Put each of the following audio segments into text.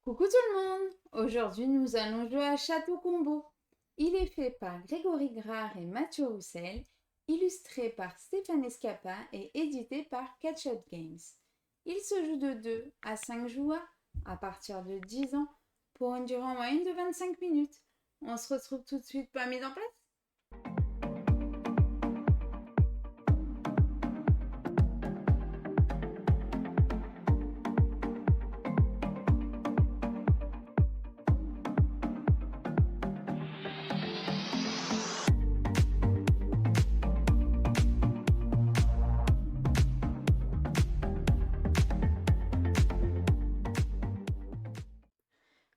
Coucou tout le monde! Aujourd'hui, nous allons jouer à Château Combo. Il est fait par Grégory Grard et Mathieu Roussel, illustré par Stéphane Escapa et édité par Catshot Games. Il se joue de 2 à 5 joueurs à partir de 10 ans pour une durée en moyenne de 25 minutes. On se retrouve tout de suite pour la mise en place.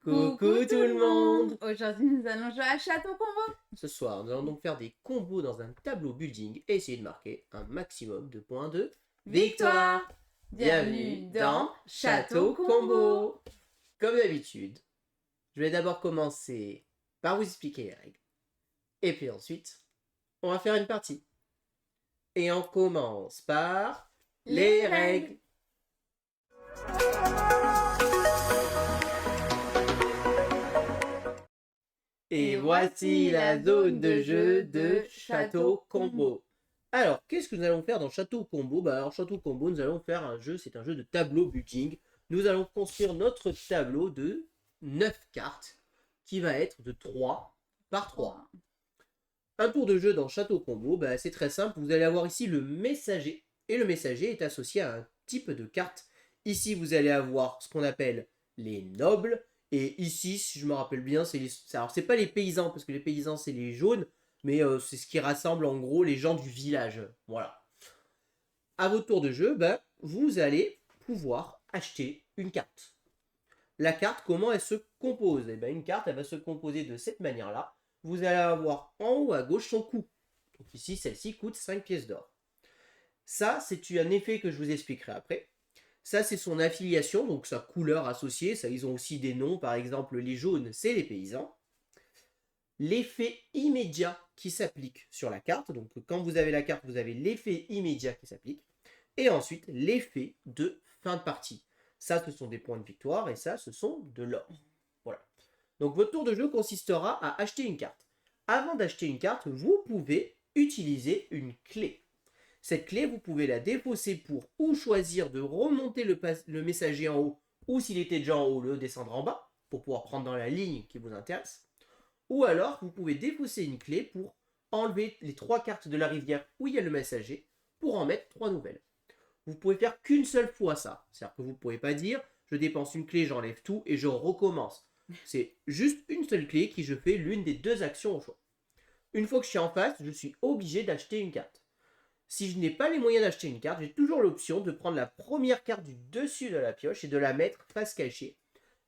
Coucou tout le monde! Aujourd'hui, nous allons jouer à Château Combo. Ce soir, nous allons donc faire des combos dans un tableau building et essayer de marquer un maximum de points de victoire! Bienvenue dans Château Combo! Comme d'habitude, je vais d'abord commencer par vous expliquer les règles. Et puis ensuite, on va faire une partie. Et on commence par les règles. Et voici la zone de jeu de Château Combo. Alors, qu'est-ce que nous allons faire dans Château Combo? Alors, Château Combo, nous allons faire un jeu, c'est un jeu de tableau building. Nous allons construire notre tableau de 9 cartes, qui va être de 3 par 3. Un tour de jeu dans Château Combo, c'est très simple. Vous allez avoir ici le messager, et le messager est associé à un type de carte. Ici, vous allez avoir ce qu'on appelle les nobles. Et ici, si je me rappelle bien, alors c'est pas les paysans, parce que les paysans c'est les jaunes, mais c'est ce qui rassemble en gros les gens du village. Voilà. À votre tour de jeu, vous allez pouvoir acheter une carte. La carte, comment elle se compose? Une carte, elle va se composer de cette manière-là. Vous allez avoir en haut à gauche son coût. Donc ici, celle-ci coûte 5 pièces d'or. Ça, c'est un effet que je vous expliquerai après. Ça, c'est son affiliation, donc sa couleur associée. Ça, ils ont aussi des noms. Par exemple, les jaunes, c'est les paysans. L'effet immédiat qui s'applique sur la carte. Donc, quand vous avez la carte, vous avez l'effet immédiat qui s'applique. Et ensuite, l'effet de fin de partie. Ça, ce sont des points de victoire. Et ça, ce sont de l'or. Voilà. Donc, votre tour de jeu consistera à acheter une carte. Avant d'acheter une carte, vous pouvez utiliser une clé. Cette clé, vous pouvez la défausser pour ou choisir de remonter le messager en haut, ou s'il était déjà en haut, le descendre en bas, pour pouvoir prendre dans la ligne qui vous intéresse. Ou alors, vous pouvez défausser une clé pour enlever les 3 cartes de la rivière où il y a le messager, pour en mettre 3 nouvelles. Vous pouvez faire qu'une seule fois ça. C'est-à-dire que vous ne pouvez pas dire, je dépense une clé, j'enlève tout et je recommence. C'est juste une seule clé qui je fais l'une des 2 actions au choix. Une fois que je suis en face, je suis obligé d'acheter une carte. Si je n'ai pas les moyens d'acheter une carte, j'ai toujours l'option de prendre la première carte du dessus de la pioche et de la mettre face cachée.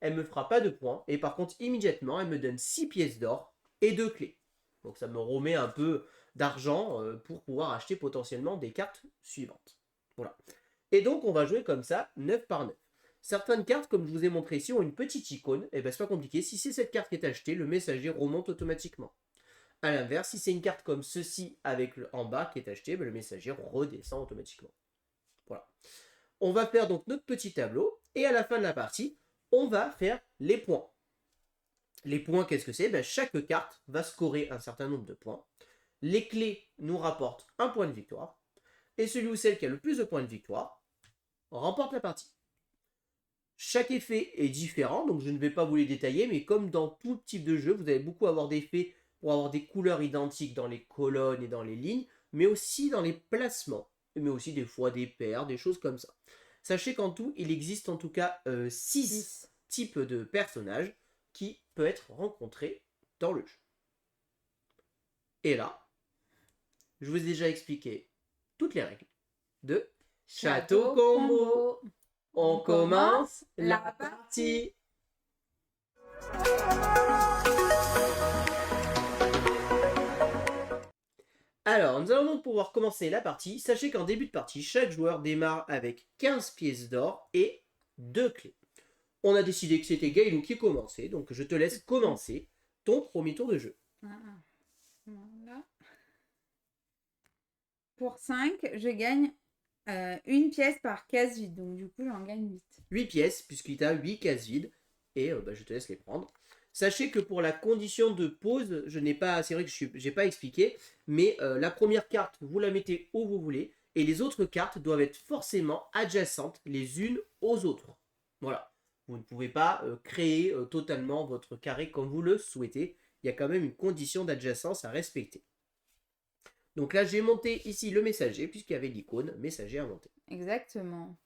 Elle ne me fera pas de points et par contre immédiatement elle me donne 6 pièces d'or et 2 clés. Donc ça me remet un peu d'argent pour pouvoir acheter potentiellement des cartes suivantes. Voilà. Et donc on va jouer comme ça 9 par 9. Certaines cartes, comme je vous ai montré ici, ont une petite icône. Et c'est pas compliqué. Si c'est cette carte qui est achetée, le messager remonte automatiquement. A l'inverse, si c'est une carte comme ceci avec en bas qui est acheté, le messager redescend automatiquement. Voilà. On va faire donc notre petit tableau et à la fin de la partie, on va faire les points. Les points, qu'est-ce que c'est? Chaque carte va scorer un certain nombre de points. Les clés nous rapportent un point de victoire. Et celui ou celle qui a le plus de points de victoire remporte la partie. Chaque effet est différent, donc je ne vais pas vous les détailler, mais comme dans tout type de jeu, vous allez beaucoup avoir d'effets pour avoir des couleurs identiques dans les colonnes et dans les lignes, mais aussi dans les placements, mais aussi des fois des paires, des choses comme ça. Sachez qu'en tout, il existe en tout cas 6 types de personnages qui peuvent être rencontrés dans le jeu. Et là, je vous ai déjà expliqué toutes les règles de Château Combo. On commence la partie. Alors, nous allons donc pouvoir commencer la partie. Sachez qu'en début de partie, chaque joueur démarre avec 15 pièces d'or et 2 clés. On a décidé que c'était Gaëlou qui commençait, donc je te laisse commencer ton premier tour de jeu. Voilà. Pour 5, je gagne une pièce par case vide, donc du coup j'en gagne 8. 8 pièces, puisqu'il t'a 8 cases vides. et je te laisse les prendre. Sachez que pour la condition de pause, c'est vrai que je n'ai pas expliqué, mais la première carte, vous la mettez où vous voulez, et les autres cartes doivent être forcément adjacentes les unes aux autres. Voilà. Vous ne pouvez pas créer totalement votre carré comme vous le souhaitez. Il y a quand même une condition d'adjacence à respecter. Donc là, j'ai monté ici le messager, puisqu'il y avait l'icône messager à monter. Exactement.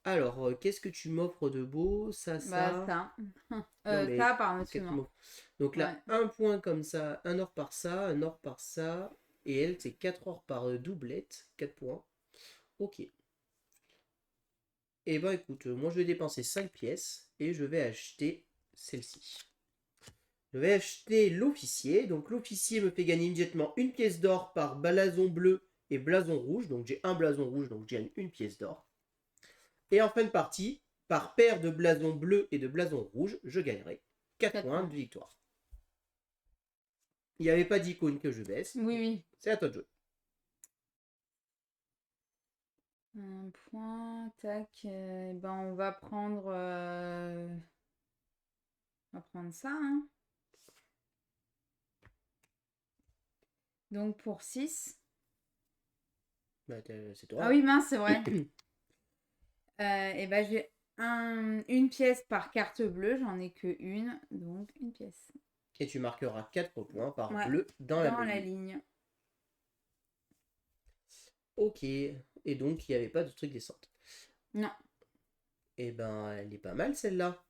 Alors, qu'est-ce que tu m'offres de beau? Ça. Ça. Non, mais Ça, pardon, qu'est-ce que tu excuse-moi. m'offres? Donc là, Ouais. un point comme ça, un or par ça, un or par ça. Et elle, c'est 4 or par doublette. 4 points. Ok. Et ben écoute, moi je vais dépenser 5 pièces et je vais acheter celle-ci. Je vais acheter l'officier. Donc l'officier me fait gagner immédiatement une pièce d'or par blason bleu et blason rouge. Donc j'ai un blason rouge, donc je gagne une pièce d'or. Et en fin de partie, par paire de blasons bleus et de blasons rouges, je gagnerai 4 points de victoire. Il n'y avait pas d'icône que je baisse. Oui. C'est à toi de jouer. Un point, tac. On va prendre... On va prendre ça, hein. Donc pour 6. C'est toi. Ah oui, mince, c'est vrai. J'ai une pièce par carte bleue, j'en ai que une, donc une pièce. Et tu marqueras 4 points par bleu dans la ligne. Ok. Et donc, il n'y avait pas de truc descente. Non. Et ben, elle est pas mal celle-là.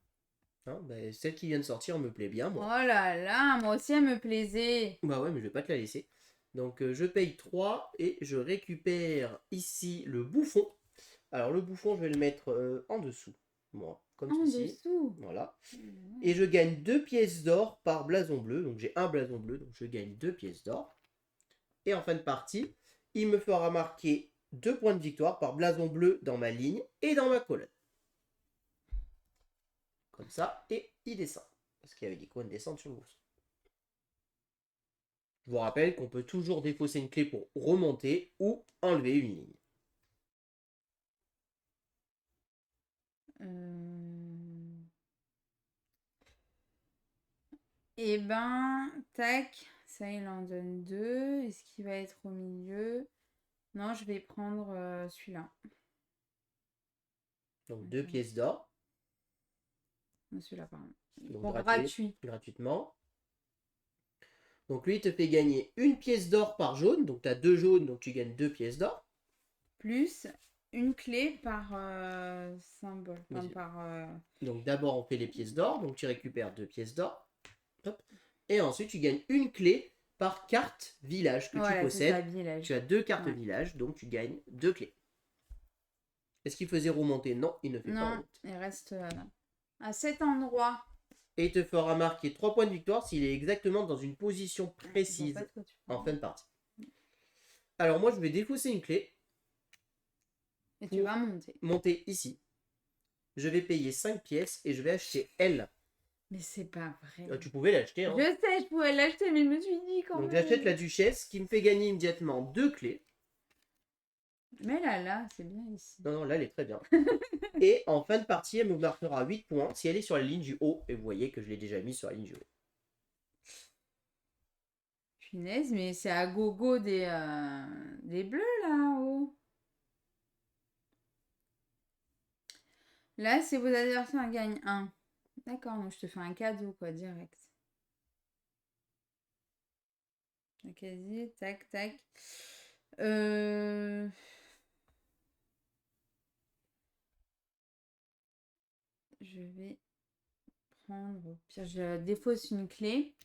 Hein, celle qui vient de sortir me plaît bien, moi. Oh là là, moi aussi elle me plaisait. Bah ouais, mais je vais pas te la laisser. Donc, je paye 3 et je récupère ici le bouffon. Alors, le bouffon, je vais le mettre en dessous. Moi, comme En ceci. dessous. Voilà. Et je gagne 2 pièces d'or par blason bleu. Donc, j'ai un blason bleu, donc je gagne 2 pièces d'or. Et en fin de partie, il me fera marquer 2 points de victoire par blason bleu dans ma ligne et dans ma colonne. Comme ça, et il descend. Parce qu'il y avait des coins de descente sur le bouton. Je vous rappelle qu'on peut toujours défausser une clé pour remonter ou enlever une ligne. Tac, ça il en donne 2. Est-ce qu'il va être au milieu? Non, je vais prendre celui-là. Donc 2 pièces d'or. Celui-là, pardon. Donc Pour gratuitement. Donc lui, il te fait gagner une pièce d'or par jaune. Donc tu as 2 jaunes, donc tu gagnes 2 pièces d'or. Plus une clé par symbole. Donc d'abord, on fait les pièces d'or. Donc tu récupères 2 pièces d'or. Et ensuite, tu gagnes une clé par carte village que tu possèdes. Tu as 2 cartes village, donc tu gagnes 2 clés. Est-ce qu'il faisait remonter? Non, il ne fait pas remonter. Il reste à cet endroit. Et il te fera marquer 3 points de victoire s'il est exactement dans une position précise en fin de partie. Alors moi, je vais défausser une clé. Et tu vas monter ici. Je vais payer 5 pièces et je vais acheter L. Mais c'est pas vrai. Tu pouvais l'acheter. Hein. Je sais, je pouvais l'acheter, mais je me suis dit quand Donc même. j'achète la duchesse qui me fait gagner immédiatement 2 clés. Mais là, c'est bien ici. Non, là, elle est très bien. Et en fin de partie, elle me marquera 8 points si elle est sur la ligne du haut. Et vous voyez que je l'ai déjà mis sur la ligne du haut. Punaise, mais c'est à gogo des bleus là-haut. Là, c'est vos adversaires gagnent 1. D'accord, donc je te fais un cadeau, quoi, direct. Quasi, tac, tac. Je vais prendre... Au pire, je défausse une clé.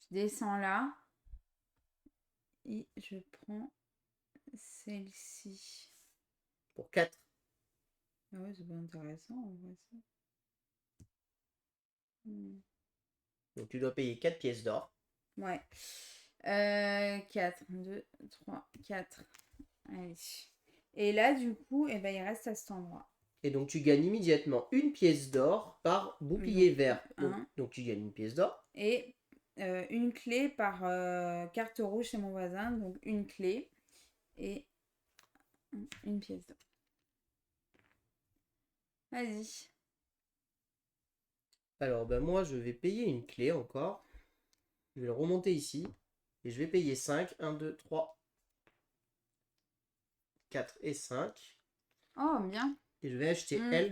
Je descends là. Et je prends celle-ci. Pour 4. Ah ouais, c'est pas intéressant, en vrai, ça. Donc tu dois payer 4 pièces d'or. Ouais. 4, 2, 3, 4. Allez. Et là, du coup, il reste à cet endroit. Et donc tu gagnes immédiatement une pièce d'or par bouclier vert. Donc tu gagnes une pièce d'or. Et une clé par carte rouge chez mon voisin. Donc une clé et une pièce d'or. Vas-y. Alors, ben moi, je vais payer une clé encore. Je vais le remonter ici. Et je vais payer 5. 1, 2, 3, 4 et 5. Oh, bien. Et je vais acheter Mm. elle.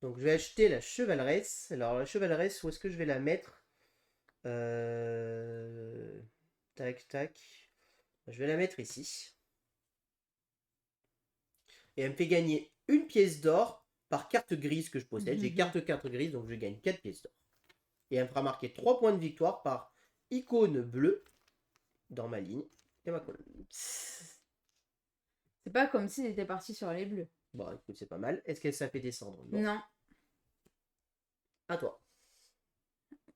Donc, je vais acheter la chevaleresse. Alors, la chevaleresse, où est-ce que je vais la mettre? Tac, tac. Je vais la mettre ici. Et elle me fait gagner une pièce d'or par carte grise que je possède. J'ai carte 4 grise, donc je gagne 4 pièces d'or. Et elle me fera marquer 3 points de victoire par icône bleue dans ma ligne et ma colonne. C'est pas comme s'il était parti sur les bleus. Bon, écoute, c'est pas mal. Est-ce qu'elle s'est fait descendre? Non. À toi.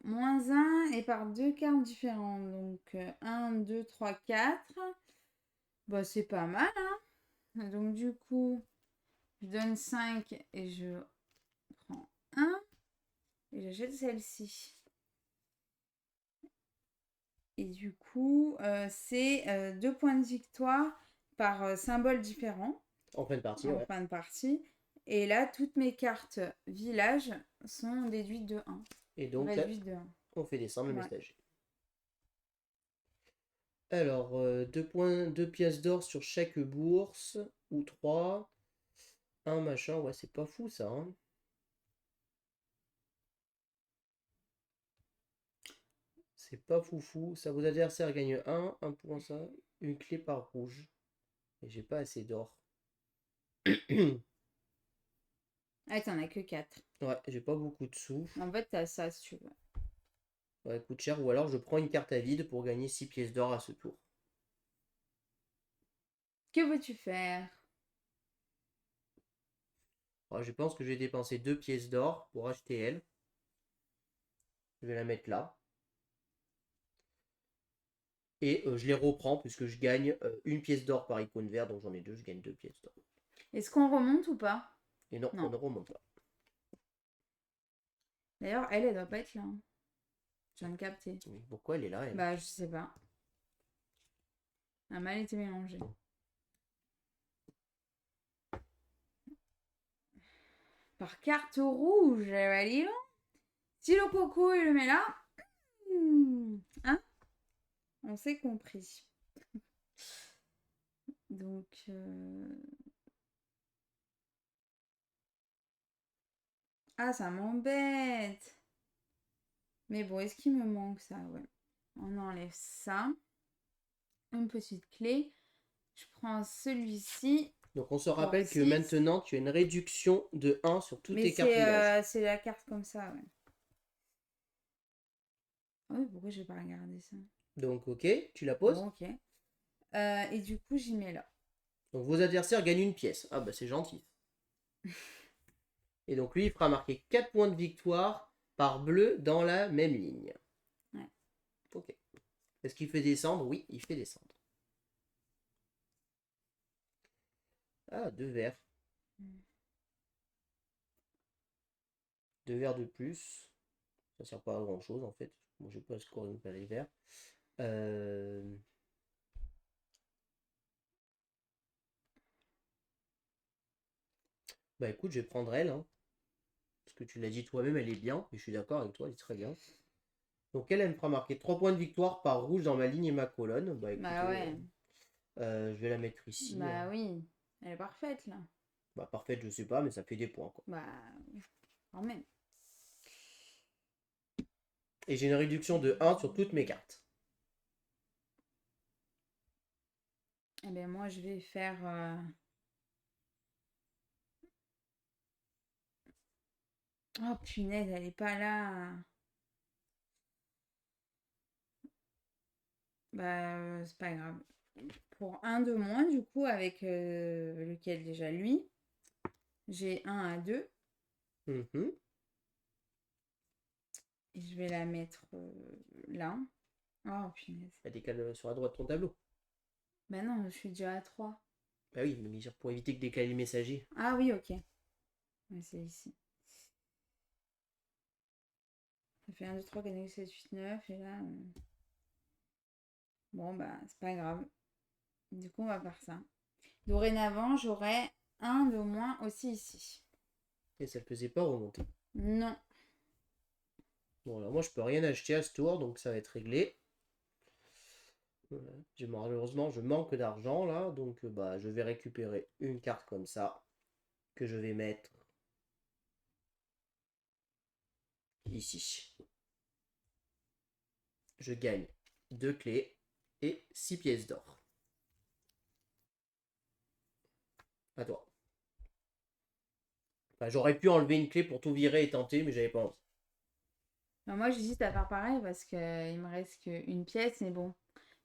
-1 et par 2 cartes différentes. Donc 1, 2, 3, 4. Bah, c'est pas mal, hein. Donc du coup, je donne 5 et je prends 1. Et j'achète celle-ci. Et du coup, c'est 2 points de victoire par symbole différent En fin de partie, en ouais. fin de partie. Et là, toutes mes cartes village sont déduites de 1. Et donc là, Réduites de 1. on fait descendre le Ouais. messager. Alors, 2 pièces d'or sur chaque bourse, ou 3. Un machin, ouais, c'est pas fou ça, hein. C'est pas foufou. Ça, vos adversaires gagnent un point ça, une clé par rouge. Et j'ai pas assez d'or. Ah, t'en as que 4. Ouais, j'ai pas beaucoup de sous. En fait, t'as ça si tu veux. Ouais, coûte cher. Ou alors je prends une carte à vide pour gagner 6 pièces d'or à ce tour. Que veux-tu faire? Alors, je pense que je vais dépenser 2 pièces d'or pour acheter elle. Je vais la mettre là. Et je les reprends puisque je gagne une pièce d'or par icône vert. Donc j'en ai deux, je gagne 2 pièces d'or. Est-ce qu'on remonte ou pas? Et non, Non. on ne remonte pas. D'ailleurs, elle doit pas être là, hein. Je viens de capter. Mais pourquoi elle est là, elle? Bah, je sais pas. Elle a mal été mélangée. Par carte rouge, bah, dis donc. Si le coco, il le met là. Hein? On s'est compris. Donc, ah, ça m'embête. Mais bon, est-ce qu'il me manque ça? Ouais. On enlève ça. Une petite clé. Je prends celui-ci. Donc on se rappelle que 6. maintenant tu as une réduction de 1 sur toutes Mais tes cartes villages. c'est la carte comme ça, ouais. Ah oui, pourquoi j'ai pas regardé ça? Donc ok, tu la poses. Bon, ok. Et du coup, j'y mets là. Donc vos adversaires gagnent une pièce. Ah bah c'est gentil. Et donc lui, il fera marquer 4 points de victoire par bleu dans la même ligne. Ouais. Ok. Est-ce qu'il fait descendre? Oui, il fait descendre. Ah, 2 verts. 2 verts de plus. Ça sert pas à grand chose en fait. Moi, je vais pas scorer pas les verts. Bah écoute, je vais prendre elle, hein. Parce que tu l'as dit toi-même, elle est bien. Et je suis d'accord avec toi, elle est très bien. Donc elle me fera marquer 3 points de victoire par rouge dans ma ligne et ma colonne. Bah écoutez, Bah ouais. je vais la mettre ici. Bah oui. Elle est parfaite, là. Bah parfaite, je sais pas, mais ça fait des points quoi. Bah, quand même. Et j'ai une réduction de 1 sur toutes mes cartes. Eh bien, moi, je vais faire... Oh, punaise, elle est pas là. Bah, c'est pas grave. Pour un de moins, du coup, avec lequel déjà lui, j'ai 1 à 2. Mhm. Et je vais la mettre là. Oh, punaise. Elle décale sur la droite de ton tableau. Bah non, je suis déjà à 3. Bah oui, mais pour éviter que décale les messagers. Ah oui, ok. Ouais, c'est ici. Ça fait 1, 2, 3, 4, 5, 6, 7, 8, 9. Et là... Bon, bah, c'est pas grave. Du coup, on va faire ça. Dorénavant, j'aurai un de moins aussi ici. Et ça ne faisait pas remonter. Non. Bon, alors moi, je peux rien acheter à ce tour, donc ça va être réglé. Voilà. Malheureusement, je manque d'argent là, donc bah, je vais récupérer une carte comme ça, que je vais mettre ici. Je gagne 2 clés et 6 pièces d'or. À toi. Enfin, j'aurais pu enlever une clé pour tout virer et tenter, mais j'avais pas envie. Alors moi, j'hésite à faire pareil parce qu'il me reste qu'une pièce, mais bon.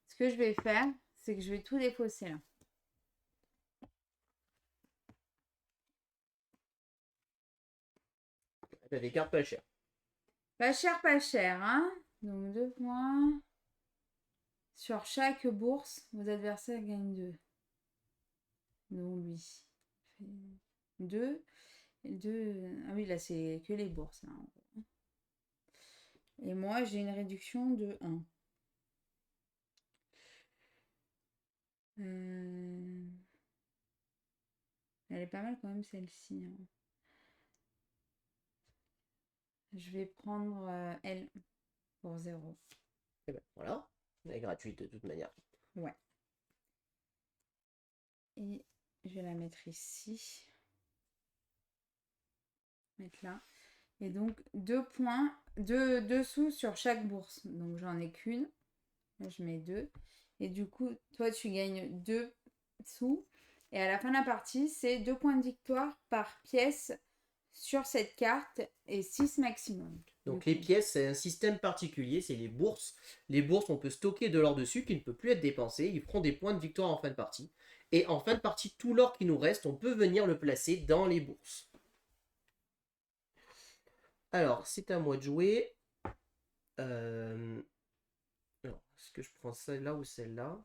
Ce que je vais faire, c'est que je vais tout défausser là. T'as des cartes pas chères. Pas cher, hein. Donc 2 points. Sur chaque bourse, vos adversaires gagnent 2. Donc lui fait 2. 2. Ah oui, là, c'est que les bourses. Là, en gros. Et moi, j'ai une réduction de 1. Elle est pas mal quand même, celle-ci. Hein. Je vais prendre elle pour 0. Et ben voilà, elle est gratuite de toute manière. Ouais. Et je vais la mettre ici. Mettre là. Et donc 2 points, 2 sous sur chaque bourse. Donc j'en ai qu'une. Là je mets 2. Et du coup, toi tu gagnes 2 sous. Et à la fin de la partie, c'est 2 points de victoire par pièce sur cette carte et 6 maximum. Donc les pièces, c'est un système particulier, c'est les bourses. Les bourses, on peut stocker de l'or dessus qui ne peut plus être dépensé. Ils feront des points de victoire en fin de partie. Et en fin de partie, tout l'or qui nous reste, on peut venir le placer dans les bourses. Alors, c'est à moi de jouer. Alors, est-ce que je prends celle-là ou celle-là?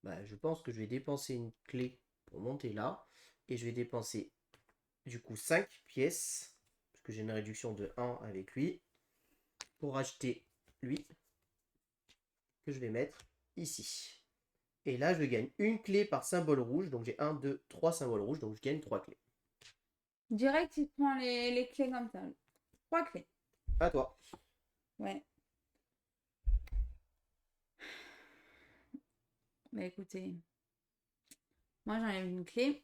Bah, je pense que je vais dépenser une clé pour monter là. Et je vais dépenser du coup 5 pièces. Parce que j'ai une réduction de 1 avec lui. Pour acheter lui. Que je vais mettre ici. Et là, je gagne une clé par symbole rouge. Donc j'ai 1, 2, 3 symboles rouges. Donc je gagne 3 clés. Direct, il prend les clés comme ça. 3 clés. À toi. Ouais. Bah écoutez, moi j'enlève une clé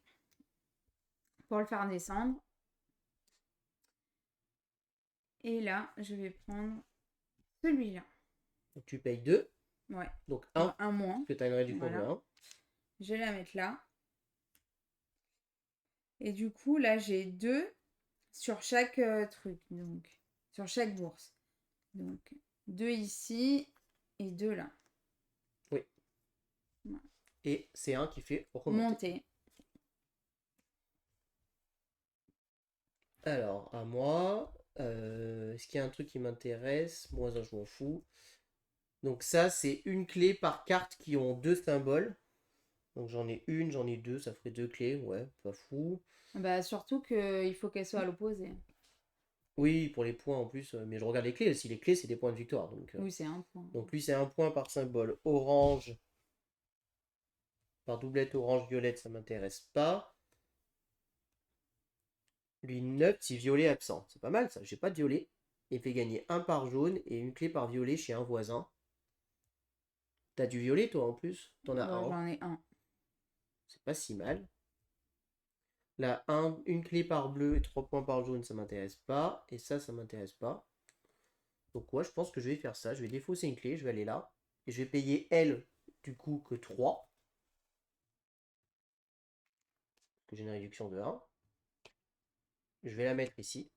pour le faire descendre. Et là, je vais prendre celui-là. Donc tu payes 2. Ouais. Donc 1. Un moins. Parce que tu as une réduction Voilà. de 1. Je vais la mettre là. Et du coup, là, j'ai 2 sur chaque truc. Donc, sur chaque bourse. Donc, 2 ici et 2 là. Oui. Voilà. Et c'est 1 qui fait remonter. Monter. Alors, à moi. Est-ce qu'il y a un truc qui m'intéresse? Moi, ça, je m'en fous. Donc ça, c'est une clé par carte qui ont 2 symboles. Donc j'en ai une, j'en ai 2, ça ferait 2 clés. Ouais, pas fou. Bah, surtout qu'il faut qu'elle soit à l'opposé. Oui, pour les points en plus. Mais je regarde les clés. Si les clés, c'est des points de victoire. Donc, Oui, c'est un point. donc lui, c'est un point par symbole orange. Par doublette orange-violette, ça m'intéresse pas. Lui, 9 si violet absent. C'est pas mal ça, j'ai pas de violet. Il fait gagner un par jaune et une clé par violet chez un voisin. T'as du violet toi en plus? T'en as Ouais, un. j'en ai un. C'est pas si mal. Là, une clé par bleu et 3 points par jaune, ça m'intéresse pas. Et ça m'intéresse pas. Donc ouais, je pense que je vais faire ça. Je vais défausser une clé, je vais aller là. Et je vais payer elle, du coup, que 3. Que j'ai une réduction de 1. Je vais la mettre ici.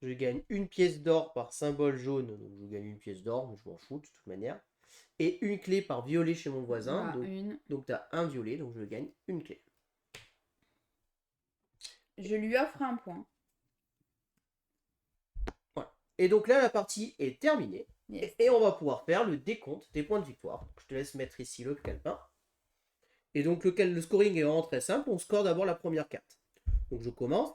Je gagne une pièce d'or par symbole jaune. Donc je gagne une pièce d'or, mais je m'en fous de toute manière. Et une clé par violet chez mon voisin. Voilà, une. Donc tu as un violet, donc je gagne une clé. Je lui offre un point. Voilà. Et donc là, la partie est terminée. Yes. Et on va pouvoir faire le décompte des points de victoire. Donc, je te laisse mettre ici le calepin. Et donc le scoring est vraiment très simple. On score d'abord la première carte. Donc je commence.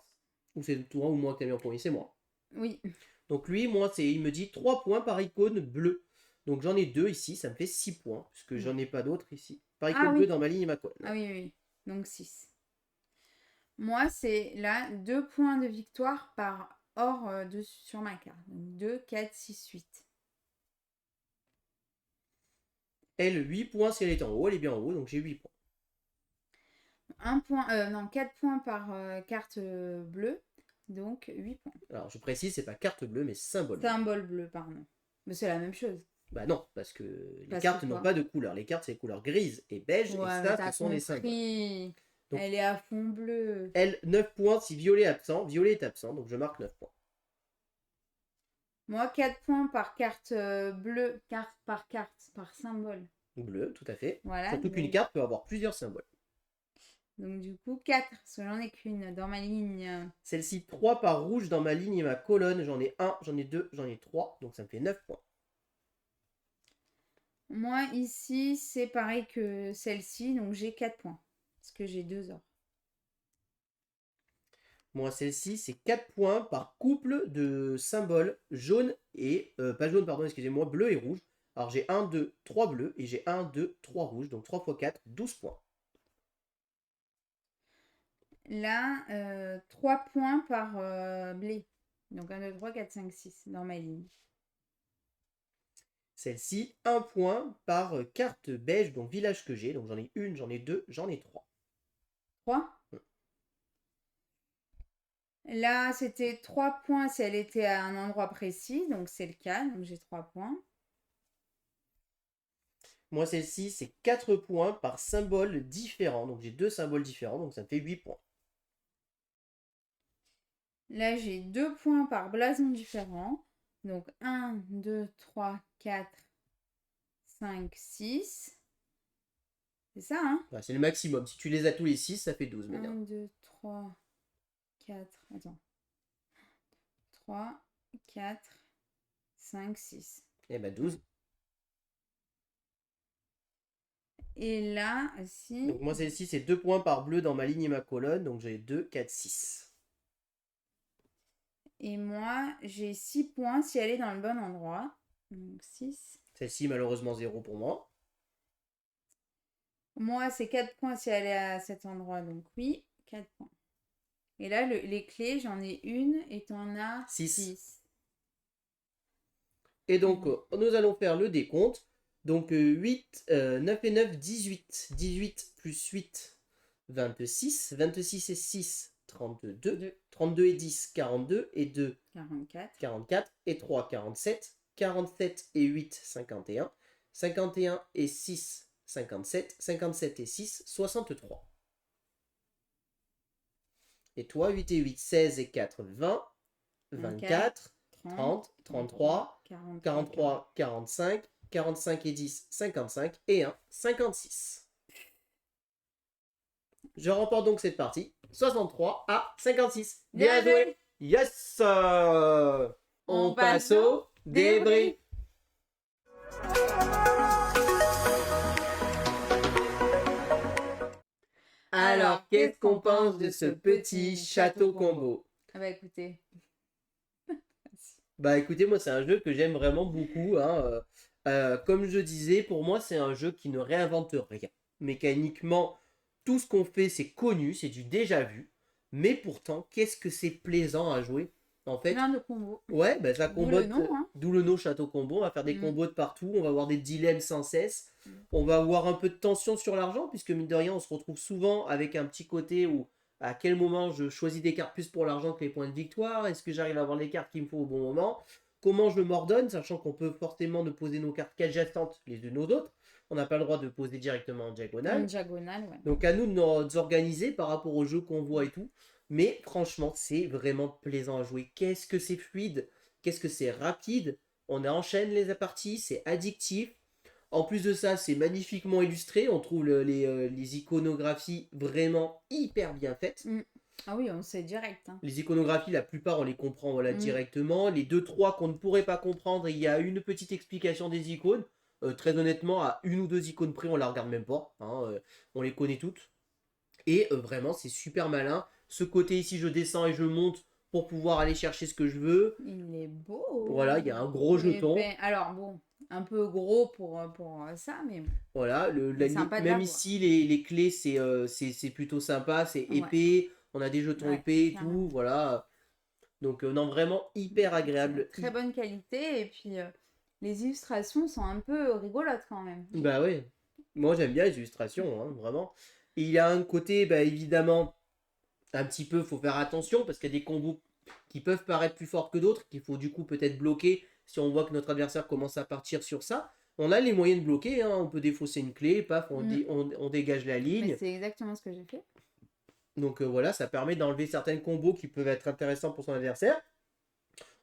Ou c'est toi ou moi qui as mis en premier? C'est moi. Oui. Donc lui, moi, il me dit 3 points par icône bleue. Donc j'en ai 2 ici, ça me fait 6 points, puisque j'en ai pas d'autres ici. Par icône bleue dans ma ligne et ma colonne. Ah oui, oui. Donc 6. Moi, c'est là 2 points de victoire par or sur ma carte. Donc 2, 4, 6, 8. Elle, 8 points si elle est en haut. Elle est bien en haut, donc j'ai 8 points. 4 points par carte bleue, donc 8 points. Alors, je précise, c'est pas carte bleue, mais symbole bleu. Symbole bleu, pardon. Mais c'est la même chose. Bah non, parce que les Parce cartes que n'ont quoi pas de couleur. Les cartes, c'est couleur grise et beige, Ouais, et mais ça, t'as ce sont les symboles. compris. Donc- Elle est à fond bleu. Elle, 9 points si violet est absent. Violet est absent, donc je marque 9 points. Moi, 4 points par carte bleue, carte par symbole. Bleu, tout à fait. Voilà. Surtout qu'une carte peut avoir plusieurs symboles. Donc du coup, 4, parce que j'en ai qu'une dans ma ligne. Celle-ci, 3 par rouge dans ma ligne et ma colonne. J'en ai 1, j'en ai 2, j'en ai 3. Donc ça me fait 9 points. Moi, ici, c'est pareil que celle-ci, donc j'ai 4 points. Parce que j'ai 2 ors. Moi, celle-ci, c'est 4 points par couple de symboles jaune et... pas jaune, pardon, excusez-moi, bleu et rouge. Alors j'ai 1, 2, 3 bleus et j'ai 1, 2, 3 rouges. Donc 3 x 4, 12 points. Là, 3 points par blé. Donc 1, 2, 3, 4, 5, 6 dans ma ligne. Celle-ci, 1 point par carte beige, donc village que j'ai. Donc j'en ai 1, j'en ai 2, j'en ai 3. 3. Là, c'était 3 points si elle était à un endroit précis. Donc c'est le cas. Donc j'ai 3 points. Moi, celle-ci, c'est 4 points par symbole différent. Donc j'ai 2 symboles différents, donc ça me fait 8 points. Là, j'ai 2 points par blason différent. Donc 1, 2, 3, 4, 5, 6. C'est ça, hein? Voilà, c'est le maximum. Si tu les as tous les 6, ça fait 12 1, maintenant. 2, 3, 4. Attends. 3, 4, 5, 6. Et ben 12. Et là, aussi. Donc moi, celle-ci, c'est 2 points par bleu dans ma ligne et ma colonne. Donc j'ai 2, 4, 6. Et moi, j'ai 6 points si elle est dans le bon endroit. Donc 6. Celle-ci, malheureusement, 0 pour moi. Moi, c'est 4 points si elle est à cet endroit. Donc oui, 4 points. Et là, les clés, j'en ai une et t'en as 6. Et donc, nous allons faire le décompte. Donc 8, 9 et 9, 18. 18 plus 8, 26. 26 et 6, 32. 2. 32 et 10, 42. Et 2, 44. 44. Et 3, 47. 47 et 8, 51. 51 et 6, 57. 57 et 6, 63. Et toi, 8 et 8, 16 et 4, 20. 24, 30, 33, 43, 45, 45 et 10, 55 et 1, 56. Je remporte donc cette partie, 63 à 56. Bien joué. Yes. On passe au débrief. Alors, qu'est-ce qu'on pense de ce petit château combo? Ah bah écoutez. Bah écoutez, moi c'est un jeu que j'aime vraiment beaucoup, hein. Comme je disais, pour moi c'est un jeu qui ne réinvente rien. Mécaniquement, tout ce qu'on fait c'est connu, c'est du déjà vu. Mais pourtant, qu'est-ce que c'est plaisant à jouer. En fait, Plein de combos. ouais, bah, ça D'où combote, le nom, hein. d'où le nom Château Combo. On va faire des combos de partout, on va avoir des dilemmes sans cesse. On va avoir un peu de tension sur l'argent, puisque mine de rien, on se retrouve souvent avec un petit côté où à quel moment je choisis des cartes plus pour l'argent que les points de victoire. Est-ce que j'arrive à avoir les cartes qu'il me faut au bon moment? Comment je m'ordonne, sachant qu'on peut forcément ne poser nos cartes qu'adjacentes les unes aux autres. On n'a pas le droit de poser directement en diagonale. En diagonale, ouais. Donc à nous de nous organiser par rapport au jeu qu'on voit et tout. Mais franchement, c'est vraiment plaisant à jouer. Qu'est-ce que c'est fluide, qu'est-ce que c'est rapide. On enchaîne les parties, c'est addictif. En plus de ça, c'est magnifiquement illustré. On trouve les iconographies vraiment hyper bien faites. Ah oui, on sait direct, hein. Les iconographies, la plupart, on les comprend voilà, directement. Les 2-3 qu'on ne pourrait pas comprendre, il y a une petite explication des icônes. Très honnêtement, à une ou deux icônes près, on la regarde même pas. Hein, on les connaît toutes. Et vraiment, c'est super malin. Ce côté ici, je descends et je monte pour pouvoir aller chercher ce que je veux. Il est beau. Voilà, il y a un gros jeton. Alors bon, un peu gros pour ça, mais voilà, même ici, les clés, c'est plutôt sympa. C'est épais. On a des jetons épais et tout. Voilà. Donc non, vraiment hyper agréable. Très bonne qualité et puis les illustrations sont un peu rigolotes quand même. Bah oui, moi j'aime bien les illustrations, hein, vraiment. Et il y a un côté, bah évidemment, un petit peu, faut faire attention parce qu'il y a des combos qui peuvent paraître plus forts que d'autres, qu'il faut du coup peut-être bloquer si on voit que notre adversaire commence à partir sur ça. On a les moyens de bloquer, hein, on peut défausser une clé, paf, on dégage la Mais ligne. c'est exactement ce que j'ai fait. Donc voilà, ça permet d'enlever certaines combos qui peuvent être intéressants pour son adversaire.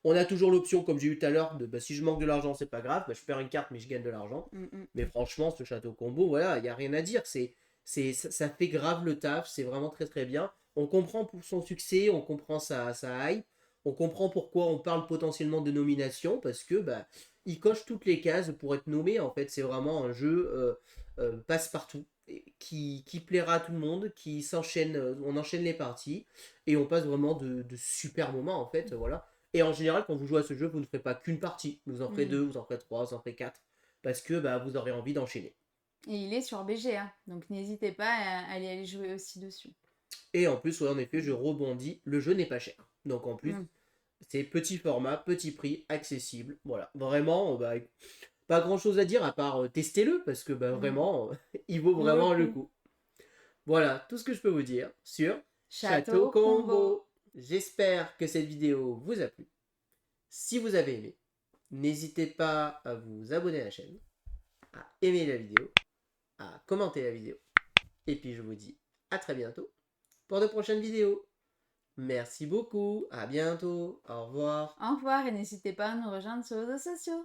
On a toujours l'option, comme j'ai eu tout à l'heure, de bah, si je manque de l'argent, c'est pas grave, bah, je perds une carte mais je gagne de l'argent. Mais franchement, ce château combo, voilà, il n'y a rien à dire. Ça fait grave le taf, c'est vraiment très très bien. On comprend pour son succès, on comprend sa hype, on comprend pourquoi on parle potentiellement de nomination, parce que bah, il coche toutes les cases pour être nommé. En fait, c'est vraiment un jeu passe-partout qui plaira à tout le monde, qui s'enchaîne, on enchaîne les parties et on passe vraiment de super moments en fait, voilà. Et en général, quand vous jouez à ce jeu, vous ne ferez pas qu'une partie, vous en ferez deux, vous en ferez trois, vous en ferez quatre, parce que bah, vous aurez envie d'enchaîner. Et il est sur BGA, donc n'hésitez pas à aller jouer aussi dessus. Et en plus, ouais, en effet, je rebondis, le jeu n'est pas cher. Donc en plus, c'est petit format, petit prix, accessible. Voilà, vraiment, bah, pas grand chose à dire à part testez-le, parce que bah, vraiment, il vaut vraiment le coup. Voilà, tout ce que je peux vous dire sur Château Combo. J'espère que cette vidéo vous a plu. Si vous avez aimé, n'hésitez pas à vous abonner à la chaîne, à aimer la vidéo, à commenter la vidéo. Et puis je vous dis à très bientôt pour de prochaines vidéos. Merci beaucoup, à bientôt, au revoir. Au revoir et n'hésitez pas à nous rejoindre sur les réseaux sociaux.